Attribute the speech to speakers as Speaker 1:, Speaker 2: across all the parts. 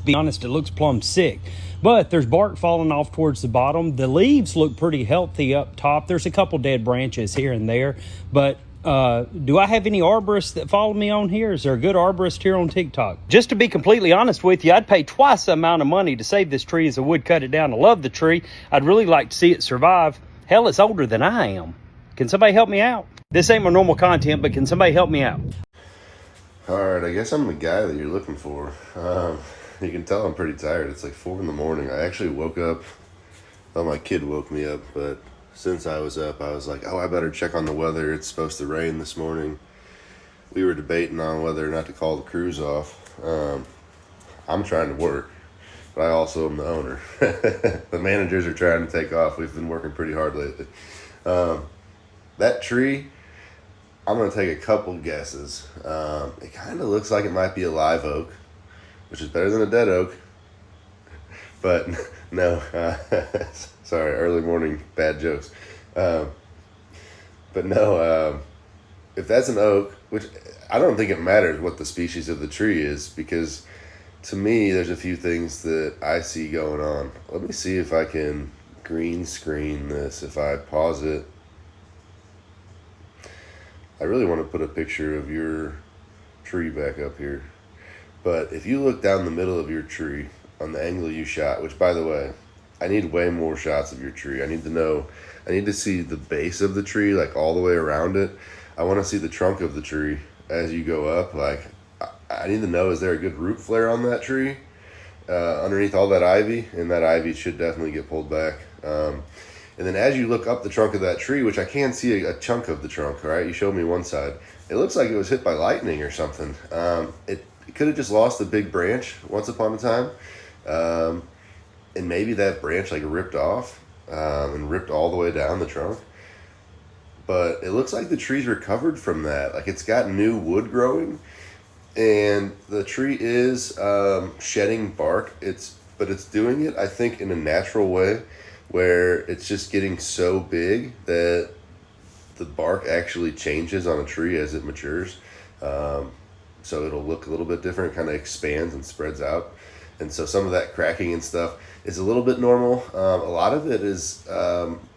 Speaker 1: be honest, it looks plumb sick. But there's bark falling off towards the bottom. The leaves look pretty healthy up top. There's a couple dead branches here and there. But do I have any arborists that follow me on here? Is there a good arborist here on TikTok? Just to be completely honest with you, I'd pay twice the amount of money to save this tree as I would cut it down. I love the tree. I'd really like to see it survive. Hell, it's older than I am. Can somebody help me out? This ain't my normal content, but can somebody help me out?
Speaker 2: All right, I guess I'm the guy that you're looking for. You can tell I'm pretty tired. It's like 4 in the morning. I actually woke up. Well, my kid woke me up, but since I was up, I was like, oh, I better check on the weather. It's supposed to rain this morning. We were debating on whether or not to call the crews off. I'm trying to work, but I also am the owner. The managers are trying to take off. We've been working pretty hard lately. That tree, I'm going to take a couple guesses. It kind of looks like it might be a live oak, which is better than a dead oak. But no, sorry, early morning bad jokes. But no, if that's an oak, which I don't think it matters what the species of the tree is, because to me, there's a few things that I see going on. Let me see if I can green screen this. If I pause it, I really want to put a picture of your tree back up here. But if you look down the middle of your tree on the angle you shot, which by the way, I need way more shots of your tree. I need to see the base of the tree, like all the way around it. I want to see the trunk of the tree as you go up. Like, I need to know, is there a good root flare on that tree underneath all that ivy? And that ivy should definitely get pulled back. And then as you look up the trunk of that tree, which I can see a chunk of the trunk, all right? You showed me one side. It looks like it was hit by lightning or something. It could have just lost a big branch once upon a time. And maybe that branch like ripped off and ripped all the way down the trunk. But it looks like the tree's recovered from that. Like, it's got new wood growing, and the tree is shedding bark. But it's doing it, I think, in a natural way, where it's just getting so big that the bark actually changes on a tree as it matures. So it'll look a little bit different, kind of expands and spreads out. And so some of that cracking and stuff is a little bit normal. A lot of it is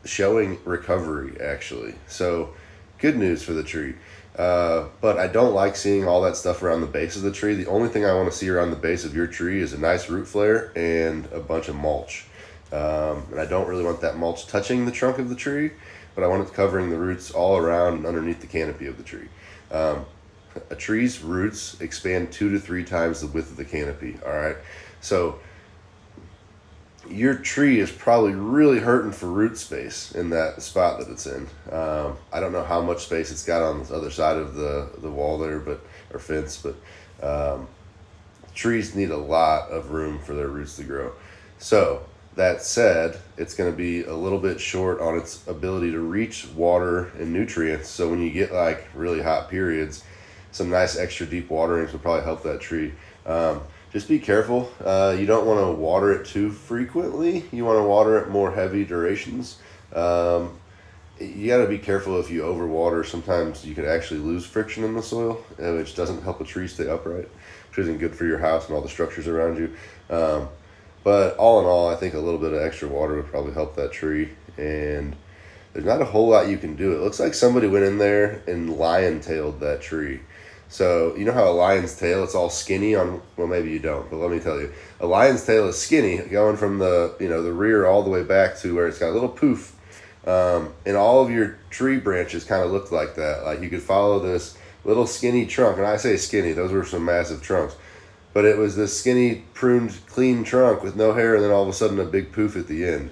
Speaker 2: showing recovery, actually. So good news for the tree. But I don't like seeing all that stuff around the base of the tree. The only thing I want to see around the base of your tree is a nice root flare and a bunch of mulch. And I don't really want that mulch touching the trunk of the tree, but I want it covering the roots all around and underneath the canopy of the tree. A tree's roots expand 2 to 3 times the width of the canopy, all right? So your tree is probably really hurting for root space in that spot that it's in. I don't know how much space it's got on the other side of the wall there, or fence, but trees need a lot of room for their roots to grow. So that said, it's going to be a little bit short on its ability to reach water and nutrients. So when you get like really hot periods, some nice extra deep waterings will probably help that tree. Just be careful. You don't want to water it too frequently. You want to water it more heavy durations. You got to be careful if you overwater. Sometimes you could actually lose friction in the soil, which doesn't help a tree stay upright, which isn't good for your house and all the structures around you. But all in all, I think a little bit of extra water would probably help that tree. And there's not a whole lot you can do. It looks like somebody went in there and lion-tailed that tree. So you know how a lion's tail, it's all skinny on, well, maybe you don't, but let me tell you, a lion's tail is skinny going from the rear all the way back to where it's got a little poof. And all of your tree branches kind of looked like that. Like you could follow this little skinny trunk, and I say skinny, those were some massive trunks. But it was this skinny, pruned, clean trunk with no hair, and then all of a sudden a big poof at the end.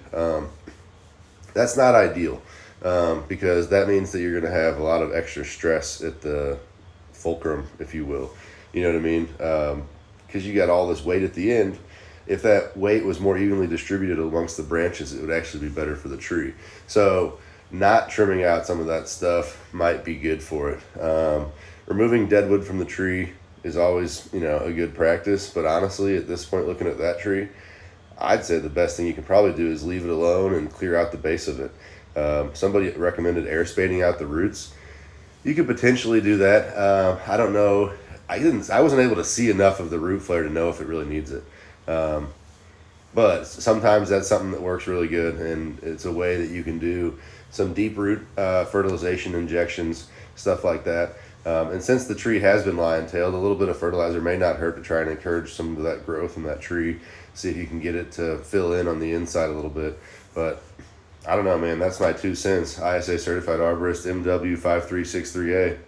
Speaker 2: That's not ideal, because that means that you're going to have a lot of extra stress at the fulcrum, if you will. You know what I mean? Because you got all this weight at the end. If that weight was more evenly distributed amongst the branches, it would actually be better for the tree. So not trimming out some of that stuff might be good for it. Removing dead wood from the tree is always, a good practice. But honestly, at this point, looking at that tree, I'd say the best thing you can probably do is leave it alone and clear out the base of it. Somebody recommended air spading out the roots. You could potentially do that. I don't know. I wasn't able to see enough of the root flare to know if it really needs it. But sometimes that's something that works really good, and it's a way that you can do some deep root fertilization injections, stuff like that. And since the tree has been lion-tailed, a little bit of fertilizer may not hurt to try and encourage some of that growth in that tree. See if you can get it to fill in on the inside a little bit. But I don't know, man. That's my 2 cents. ISA certified arborist, MW5363A.